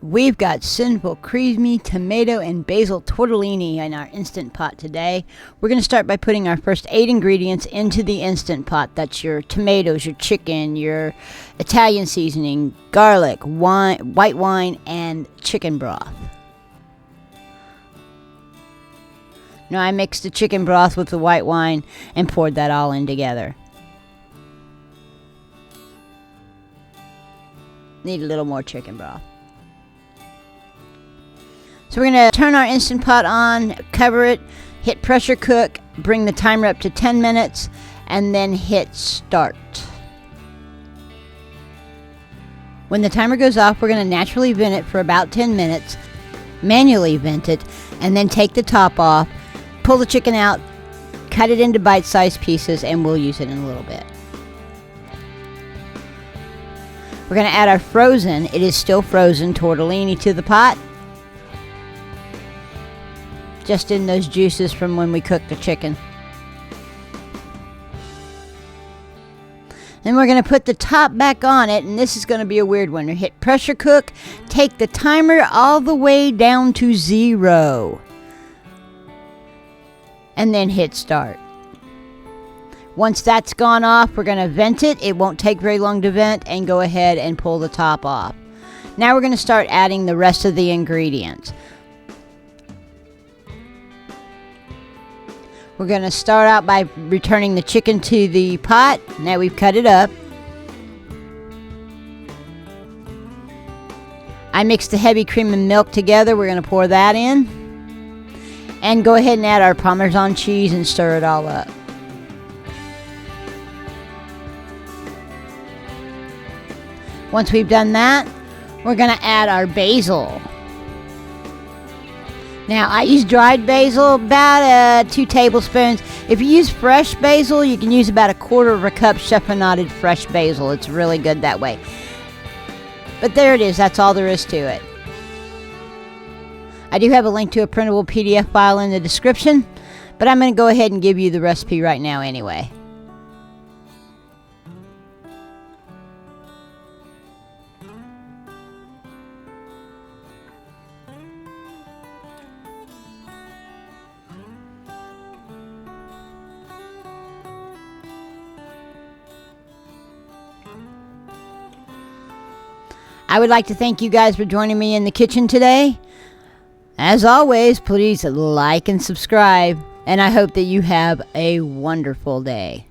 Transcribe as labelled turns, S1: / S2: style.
S1: We've got Cynful creamy tomato and basil tortellini in our Instant Pot today. We're going to start by putting our first 8 ingredients into the Instant Pot. That's your tomatoes, your chicken, your Italian seasoning, garlic, wine, white wine, and chicken broth. Now I mixed the chicken broth with the white wine and poured that all in together. Need a little more chicken broth. So we're going to turn our Instant Pot on, cover it, hit pressure cook, bring the timer up to 10 minutes, and then hit start. When the timer goes off, we're going to naturally vent it for about 10 minutes, manually vent it, and then take the top off, pull the chicken out, cut it into bite-sized pieces, and we'll use it in a little bit. We're going to add our frozen, it is still frozen, tortellini to the pot. Just in those juices from when we cooked the chicken. Then we're going to put the top back on it, and this is going to be a weird one. We hit pressure cook, take the timer all the way down to 0, and then hit start. Once that's gone off, we're going to vent it. It won't take very long to vent, and go ahead and pull the top off. Now we're going to start adding the rest of the ingredients. We're going to start out by returning the chicken to the pot. Now we've cut it up. I mixed the heavy cream and milk together. We're going to pour that in. And go ahead and add our Parmesan cheese and stir it all up. Once we've done that, we're going to add our basil. Now, I use dried basil, about 2 tablespoons. If you use fresh basil, you can use about 1/4 cup chiffonaded fresh basil. It's really good that way. But there it is. That's all there is to it. I do have a link to a printable PDF file in the description, but I'm going to go ahead and give you the recipe right now anyway. I would like to thank you guys for joining me in the kitchen today. As always, please like and subscribe, and I hope that you have a wonderful day.